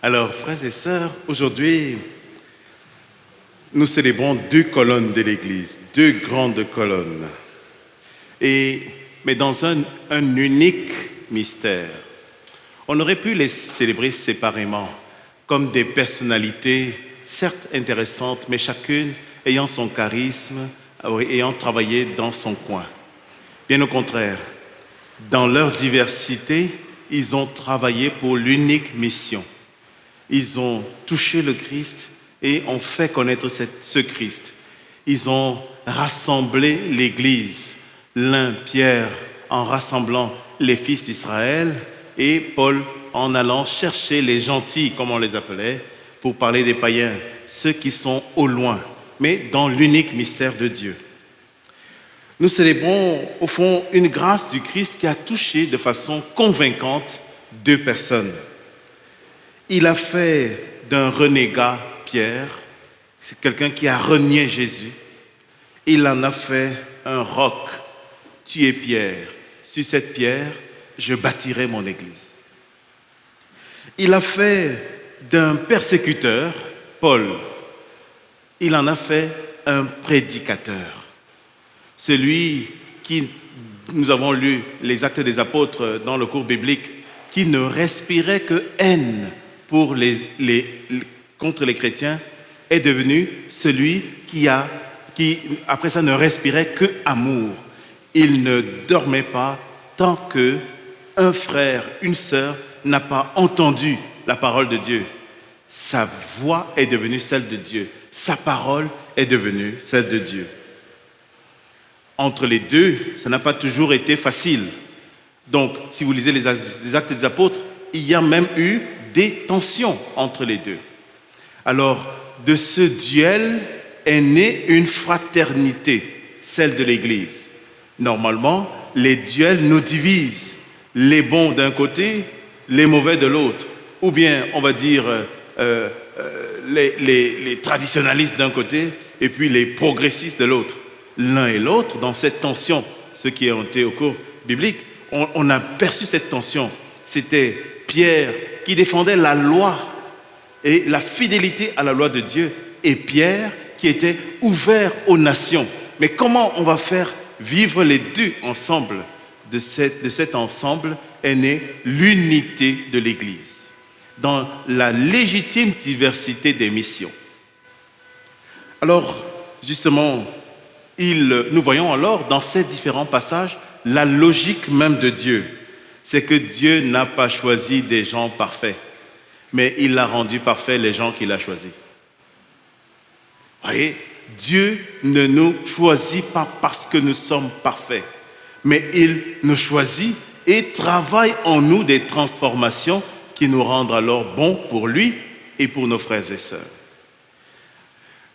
Alors, frères et sœurs, aujourd'hui, nous célébrons deux colonnes de l'Église, deux grandes colonnes, mais dans un unique mystère. On aurait pu les célébrer séparément, comme des personnalités, certes intéressantes, mais chacune ayant son charisme, ayant travaillé dans son coin. Bien au contraire, dans leur diversité, ils ont travaillé pour l'unique mission. Ils ont touché le Christ et ont fait connaître ce Christ. Ils ont rassemblé l'Église, l'un, Pierre, en rassemblant les fils d'Israël, et Paul en allant chercher les gentils, comme on les appelait, pour parler des païens, ceux qui sont au loin, mais dans l'unique mystère de Dieu. Nous célébrons au fond une grâce du Christ qui a touché de façon convaincante deux personnes. Il a fait d'un renégat Pierre, c'est quelqu'un qui a renié Jésus. Il en a fait un roc. Tu es Pierre. Sur cette pierre, je bâtirai mon église. Il a fait d'un persécuteur, Paul, il en a fait un prédicateur. Celui qui, nous avons lu les Actes des Apôtres dans le cours biblique, qui ne respirait que haine contre les chrétiens, est devenu celui qui, après ça, ne respirait que amour. Il ne dormait pas tant qu'un frère, une sœur n'a pas entendu la parole de Dieu. Sa voix est devenue celle de Dieu. Sa parole est devenue celle de Dieu. Entre les deux, ça n'a pas toujours été facile. Donc, si vous lisez les Actes des Apôtres, il y a même eu des tensions entre les deux. Alors, de ce duel est née une fraternité, celle de l'Église. Normalement, les duels nous divisent, les bons d'un côté, les mauvais de l'autre, ou bien, on va dire, les traditionalistes d'un côté, et puis les progressistes de l'autre. L'un et l'autre, dans cette tension, ceux qui ont été au cours biblique, on a perçu cette tension. C'était Pierre qui défendait la loi et la fidélité à la loi de Dieu, et Pierre qui était ouvert aux nations. Mais comment on va faire vivre les deux ensemble? De cet ensemble est née l'unité de l'Église, dans la légitime diversité des missions. Alors, justement, nous voyons alors dans ces différents passages la logique même de Dieu. C'est que Dieu n'a pas choisi des gens parfaits, mais il a rendu parfaits les gens qu'il a choisis. Vous voyez, Dieu ne nous choisit pas parce que nous sommes parfaits, mais il nous choisit et travaille en nous des transformations qui nous rendent alors bons pour lui et pour nos frères et sœurs.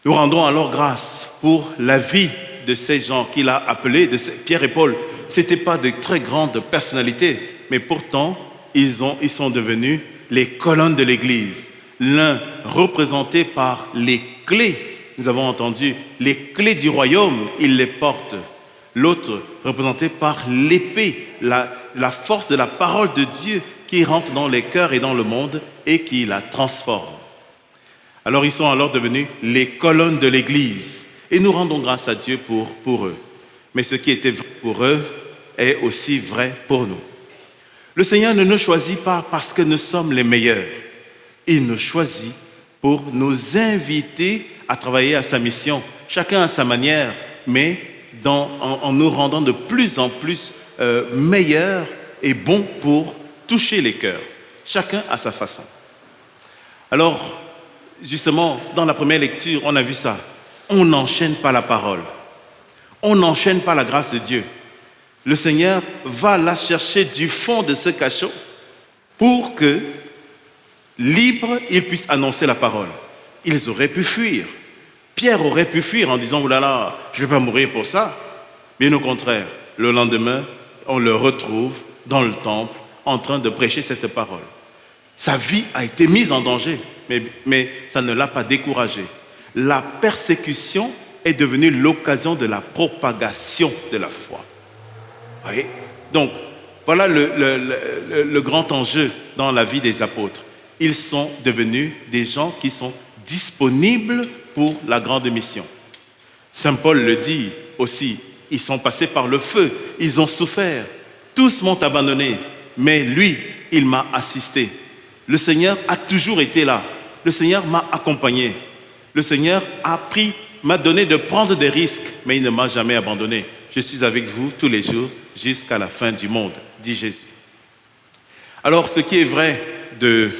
Nous rendons alors grâce pour la vie de ces gens qu'il a appelés, Pierre et Paul. Ce n'étaient pas de très grandes personnalités, mais pourtant, ils sont devenus les colonnes de l'Église. L'un représenté par les clés, nous avons entendu, les clés du royaume, il les porte. L'autre représenté par l'épée, la force de la parole de Dieu qui rentre dans les cœurs et dans le monde et qui la transforme. Alors ils sont alors devenus les colonnes de l'Église. Et nous rendons grâce à Dieu pour eux. Mais ce qui était vrai pour eux est aussi vrai pour nous. Le Seigneur ne nous choisit pas parce que nous sommes les meilleurs. Il nous choisit pour nous inviter à travailler à sa mission, chacun à sa manière, mais en nous rendant de plus en plus meilleurs et bons pour toucher les cœurs, chacun à sa façon. Alors, justement, dans la première lecture, on a vu ça. On n'enchaîne pas la parole. On n'enchaîne pas la grâce de Dieu. Le Seigneur va la chercher du fond de ce cachot pour que, libre, il puisse annoncer la parole. Ils auraient pu fuir. Pierre aurait pu fuir en disant « Oh là là, je ne vais pas mourir pour ça ». Bien au contraire, le lendemain, on le retrouve dans le temple en train de prêcher cette parole. Sa vie a été mise en danger, mais ça ne l'a pas découragé. La persécution est devenue l'occasion de la propagation de la foi. Vous voyez? Donc, voilà le grand enjeu dans la vie des apôtres. ils sont devenus des gens qui sont disponibles pour la grande mission. Saint Paul le dit aussi, ils sont passés par le feu, ils ont souffert, tous m'ont abandonné, mais lui, il m'a assisté. Le Seigneur a toujours été là, le Seigneur m'a accompagné, le Seigneur m'a donné de prendre des risques, mais il ne m'a jamais abandonné. Je suis avec vous tous les jours jusqu'à la fin du monde, dit Jésus. Alors, ce qui est vrai de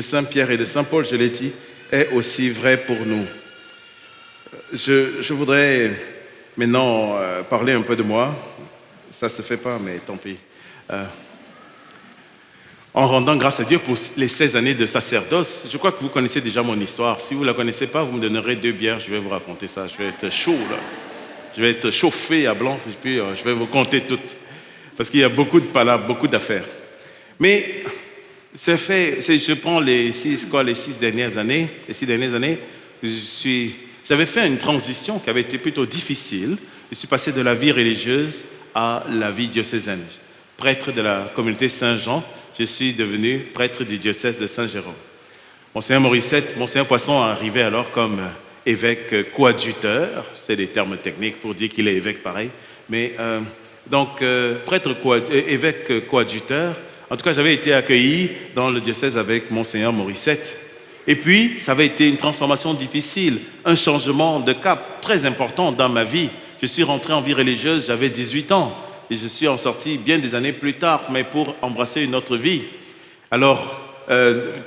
Saint Pierre et de Saint Paul, je l'ai dit, est aussi vrai pour nous. Je voudrais maintenant parler un peu de moi. Ça ne se fait pas, mais tant pis. En rendant grâce à Dieu pour les 16 années de sacerdoce, je crois que vous connaissez déjà mon histoire. Si vous ne la connaissez pas, vous me donnerez 2 bières, je vais vous raconter ça. Je vais être chaud, là. Je vais être chauffé à blanc, et puis je vais vous compter toutes. Parce qu'il y a beaucoup de palabres, beaucoup d'affaires. Mais je prends les 6 dernières années, j'avais fait une transition qui avait été plutôt difficile. Je suis passé de la vie religieuse à la vie diocésaine. Prêtre de la communauté Saint-Jean, je suis devenu prêtre du diocèse de Saint-Jérôme. Monseigneur Morissette, Monseigneur Poisson arrivait alors comme évêque coadjuteur, c'est des termes techniques pour dire qu'il est évêque pareil, mais évêque coadjuteur. En tout cas, j'avais été accueilli dans le diocèse avec Monseigneur Morissette. Et puis, ça avait été une transformation difficile, un changement de cap très important dans ma vie. Je suis rentré en vie religieuse, j'avais 18 ans, et je suis en sorti bien des années plus tard, mais pour embrasser une autre vie. Alors,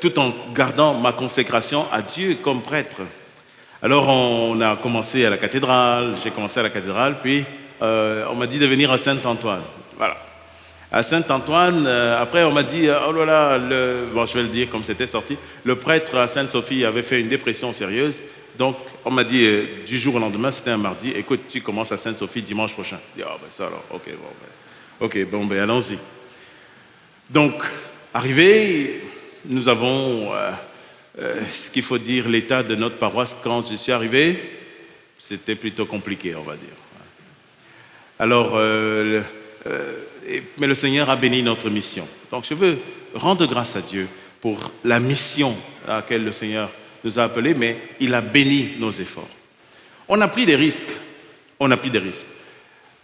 tout en gardant ma consécration à Dieu comme prêtre. Alors, on a commencé à la cathédrale, j'ai commencé à la cathédrale, puis on m'a dit de venir à Saint-Antoine. Voilà. À Saint-Antoine, après on m'a dit, oh là là, je vais le dire comme c'était sorti, le prêtre à Sainte-Sophie avait fait une dépression sérieuse, donc on m'a dit du jour au lendemain, c'était un mardi, écoute, tu commences à Sainte-Sophie dimanche prochain. Je dis, ça alors, ok, allons-y. Donc, arrivé, nous avons, ce qu'il faut dire, l'état de notre paroisse, quand je suis arrivé, c'était plutôt compliqué, on va dire. Alors, mais le Seigneur a béni notre mission. Donc je veux rendre grâce à Dieu pour la mission à laquelle le Seigneur nous a appelés, mais il a béni nos efforts. On a pris des risques.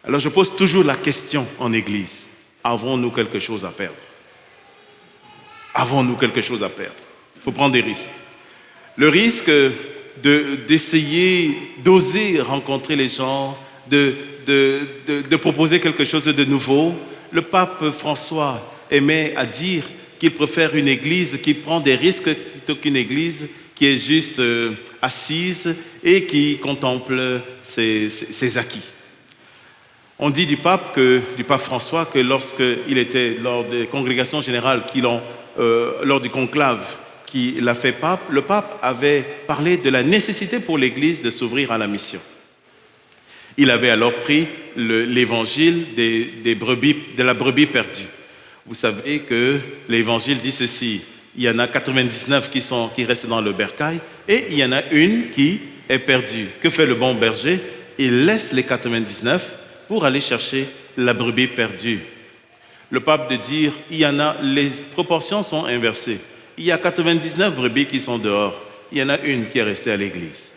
Alors je pose toujours la question en Église. Avons-nous quelque chose à perdre? Il faut prendre des risques. Le risque d'oser rencontrer les gens, de proposer quelque chose de nouveau. Le pape François aimait à dire qu'il préfère une église qui prend des risques plutôt qu'une église qui est juste assise et qui contemple ses acquis. On dit du pape François que lorsqu'il était lors des congrégations générales, lors du conclave qu'il a fait pape, le pape avait parlé de la nécessité pour l'église de s'ouvrir à la mission. Il avait alors pris l'évangile de la brebis perdue. Vous savez que l'évangile dit ceci, il y en a 99 qui restent dans le bercail et il y en a une qui est perdue. Que fait le bon berger? Il laisse les 99 pour aller chercher la brebis perdue. Le pape de dire, les proportions sont inversées. Il y a 99 brebis qui sont dehors, il y en a une qui est restée à l'église.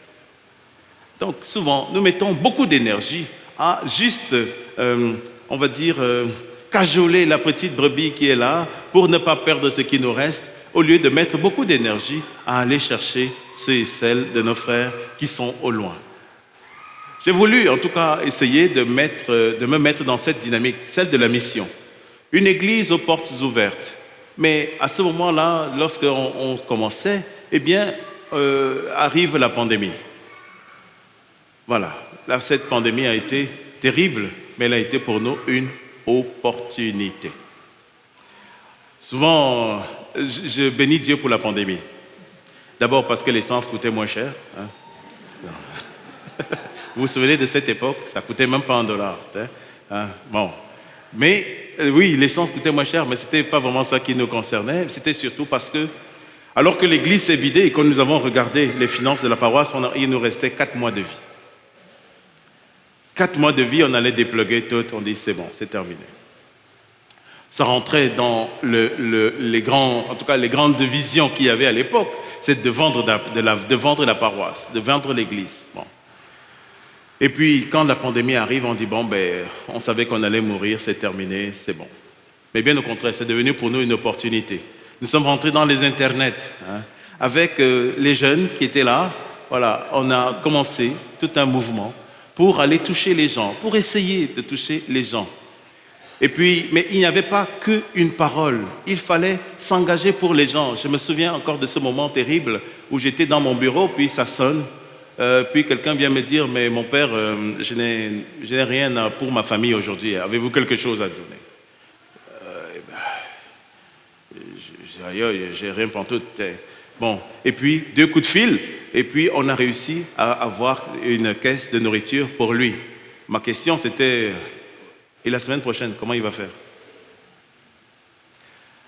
Donc souvent, nous mettons beaucoup d'énergie à juste, cajoler la petite brebis qui est là pour ne pas perdre ce qui nous reste, au lieu de mettre beaucoup d'énergie à aller chercher ceux et celles de nos frères qui sont au loin. J'ai voulu en tout cas essayer de me mettre dans cette dynamique, celle de la mission. Une église aux portes ouvertes. Mais à ce moment-là, lorsqu'on commençait, arrive la pandémie. Voilà, cette pandémie a été terrible, mais elle a été pour nous une opportunité. Souvent, je bénis Dieu pour la pandémie. D'abord parce que l'essence coûtait moins cher. Vous vous souvenez de cette époque? Ça ne coûtait même pas $1. Mais oui, l'essence coûtait moins cher, mais ce n'était pas vraiment ça qui nous concernait. C'était surtout parce que, alors que l'église s'est vidée et que nous avons regardé les finances de la paroisse, il nous restait 4 mois de vie. 4 mois de vie, on allait dépluguer tout, on dit c'est bon, c'est terminé. Ça rentrait dans les grandes visions qu'il y avait à l'époque, c'est de vendre la paroisse, de vendre l'église. Bon. Et puis, quand la pandémie arrive, on dit, bon, ben, on savait qu'on allait mourir, c'est terminé, c'est bon. Mais bien au contraire, c'est devenu pour nous une opportunité. Nous sommes rentrés dans les internets, hein, avec les jeunes qui étaient là. Voilà, on a commencé tout un mouvement pour aller toucher les gens, pour essayer de toucher les gens. Et puis, mais il n'y avait pas qu'une parole, il fallait s'engager pour les gens. Je me souviens encore de ce moment terrible où j'étais dans mon bureau, puis ça sonne, puis quelqu'un vient me dire, mais mon père, je n'ai rien pour ma famille aujourd'hui, avez-vous quelque chose à donner? J'ai rien pantoute. Bon, et puis 2 coups de fil, et puis on a réussi à avoir une caisse de nourriture pour lui. Ma question c'était, et la semaine prochaine, comment il va faire?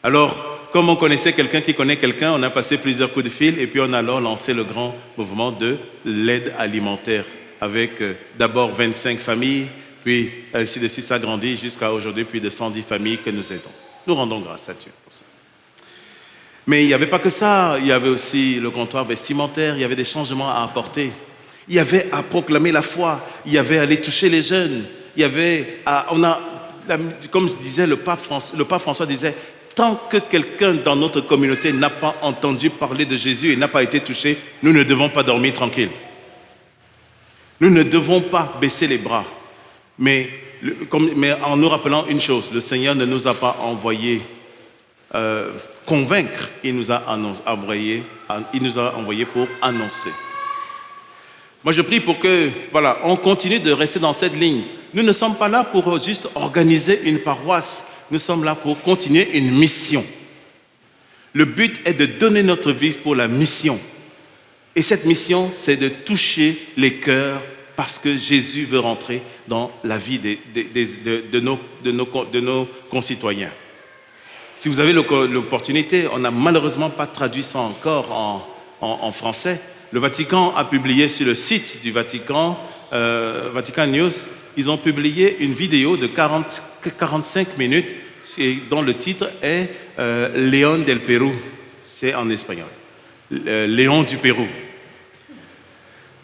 Alors, comme on connaissait quelqu'un qui connaît quelqu'un, on a passé plusieurs coups de fil, et puis on a alors lancé le grand mouvement de l'aide alimentaire, avec d'abord 25 familles, puis ainsi de suite, ça grandit jusqu'à aujourd'hui, plus de 110 familles que nous aidons. Nous rendons grâce à Dieu pour ça. Mais il n'y avait pas que ça, il y avait aussi le comptoir vestimentaire, il y avait des changements à apporter. Il y avait à proclamer la foi, il y avait à aller toucher les jeunes, il y avait comme je disais, le pape François disait, tant que quelqu'un dans notre communauté n'a pas entendu parler de Jésus et n'a pas été touché, nous ne devons pas dormir tranquille. Nous ne devons pas baisser les bras. Mais en nous rappelant une chose, le Seigneur ne nous a pas envoyé convaincre, il nous a envoyé pour annoncer. Moi, je prie pour que, voilà, on continue de rester dans cette ligne. Nous ne sommes pas là pour juste organiser une paroisse. Nous sommes là pour continuer une mission. Le but est de donner notre vie pour la mission. Et cette mission, c'est de toucher les cœurs parce que Jésus veut rentrer dans la vie de nos concitoyens. Si vous avez l'opportunité, on n'a malheureusement pas traduit ça encore en français. Le Vatican a publié sur le site du Vatican, Vatican News, ils ont publié une vidéo de 45 minutes dont le titre est Léon del Pérou. C'est en espagnol. Léon du Pérou.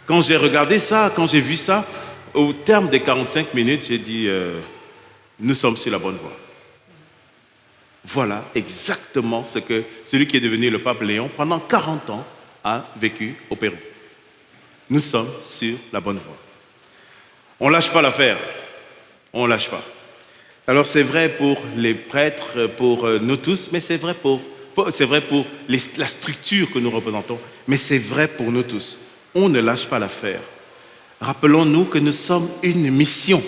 Quand j'ai regardé ça, quand j'ai vu ça, au terme des 45 minutes, j'ai dit, nous sommes sur la bonne voie. Voilà exactement ce que celui qui est devenu le pape Léon, pendant 40 ans, a vécu au Pérou. Nous sommes sur la bonne voie. On ne lâche pas l'affaire. On ne lâche pas. Alors c'est vrai pour les prêtres, pour nous tous, mais c'est vrai pour la structure que nous représentons, mais c'est vrai pour nous tous. On ne lâche pas l'affaire. Rappelons-nous que nous sommes une mission.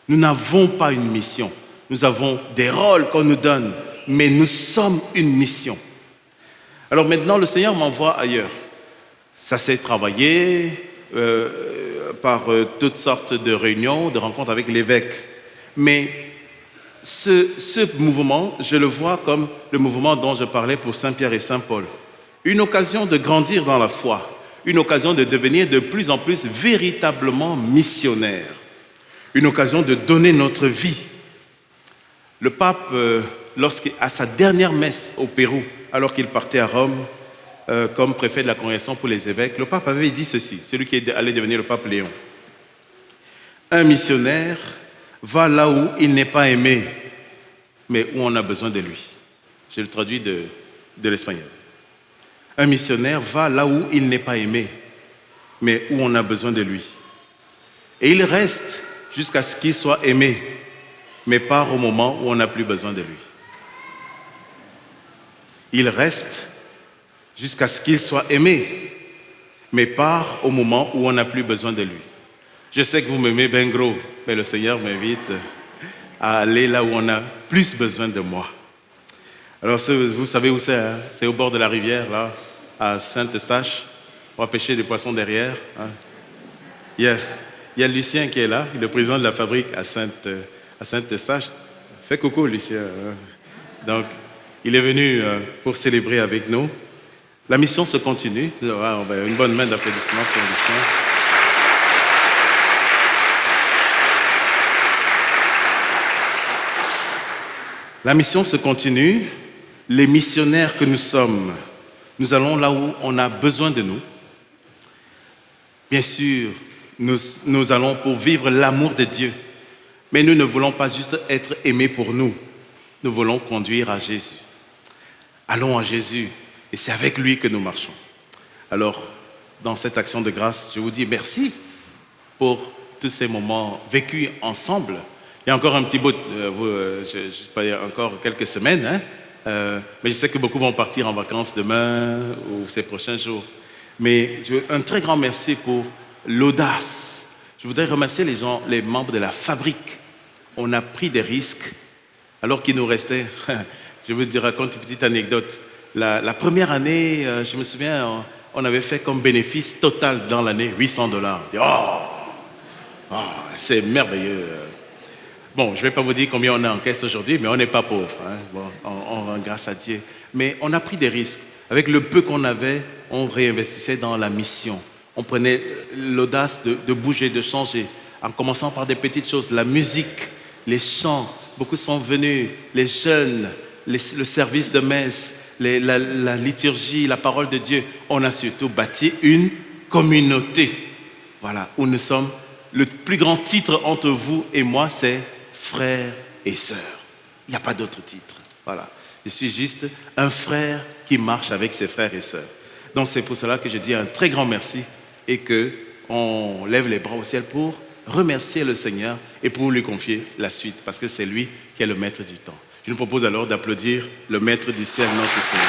Nous n'avons pas une mission. Nous avons des rôles qu'on nous donne, mais nous sommes une mission. Alors maintenant, le Seigneur m'envoie ailleurs. Ça s'est travaillé par toutes sortes de réunions, de rencontres avec l'évêque. Mais ce mouvement, je le vois comme le mouvement dont je parlais pour Saint-Pierre et Saint-Paul. Une occasion de grandir dans la foi, une occasion de devenir de plus en plus véritablement missionnaire, une occasion de donner notre vie. Le pape, à sa dernière messe au Pérou, alors qu'il partait à Rome, comme préfet de la congrégation pour les évêques, le pape avait dit ceci, celui qui allait devenir le pape Léon. Un missionnaire va là où il n'est pas aimé, mais où on a besoin de lui. Je le traduis de l'espagnol. Un missionnaire va là où il n'est pas aimé, mais où on a besoin de lui. Et il reste jusqu'à ce qu'il soit aimé, mais part au moment où on n'a plus besoin de lui. Il reste jusqu'à ce qu'il soit aimé, mais part au moment où on n'a plus besoin de lui. Je sais que vous m'aimez bien gros, mais le Seigneur m'invite à aller là où on a plus besoin de moi. Alors, vous savez où c'est, hein? C'est au bord de la rivière, là, à Saint-Eustache. On va pêcher des poissons derrière. Hein. Il y a Lucien qui est là, le président de la fabrique à Saint-Eustache. Fais coucou, Lucien. Donc, il est venu pour célébrer avec nous. La mission se continue. Une bonne main d'applaudissements pour Lucien. La mission se continue. Les missionnaires que nous sommes, nous allons là où on a besoin de nous. Bien sûr, nous allons pour vivre l'amour de Dieu. Mais nous ne voulons pas juste être aimés pour nous. Nous voulons conduire à Jésus. Allons à Jésus. Et c'est avec lui que nous marchons. Alors, dans cette action de grâce, je vous dis merci pour tous ces moments vécus ensemble. Il y a encore un petit bout, encore quelques semaines, hein? Mais je sais que beaucoup vont partir en vacances demain ou ces prochains jours. Mais un très grand merci pour l'audace. Je voudrais remercier les membres de la fabrique. On a pris des risques alors qu'il nous restait, je vous raconte une petite anecdote. La première année, je me souviens, on avait fait comme bénéfice total dans l'année $800. C'est merveilleux. Bon, je ne vais pas vous dire combien on a en caisse aujourd'hui, mais on n'est pas pauvre. Hein. Bon, on rend grâce à Dieu. Mais on a pris des risques. Avec le peu qu'on avait, on réinvestissait dans la mission. On prenait l'audace de bouger, de changer, en commençant par des petites choses. La musique, les chants, beaucoup sont venus, les jeunes, le service de messe, la liturgie, la parole de Dieu. On a surtout bâti une communauté. Voilà, où nous sommes. Le plus grand titre entre vous et moi, c'est frères et sœurs. Il n'y a pas d'autre titre. Voilà. Je suis juste un frère qui marche avec ses frères et sœurs. Donc c'est pour cela que je dis un très grand merci et qu'on lève les bras au ciel pour remercier le Seigneur et pour lui confier la suite, parce que c'est lui qui est le maître du temps. Je nous propose alors d'applaudir le maître du ciel, notre Seigneur.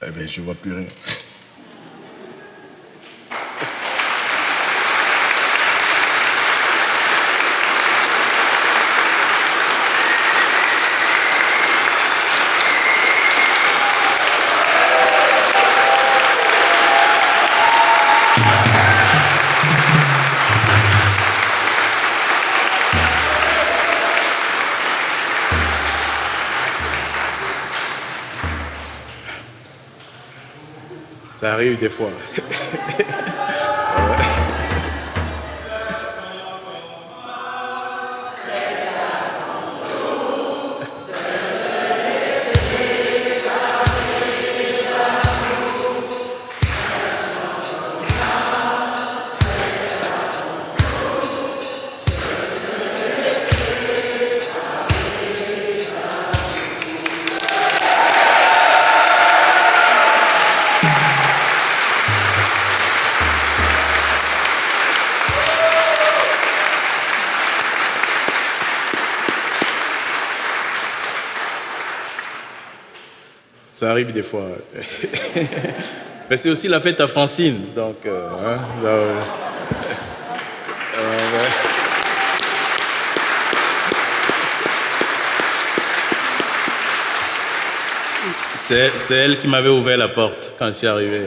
Eh bien, je ne vois plus rien. Ça arrive des fois. Ça arrive des fois. Mais c'est aussi la fête à Francine. Donc, c'est elle qui m'avait ouvert la porte quand je suis arrivé.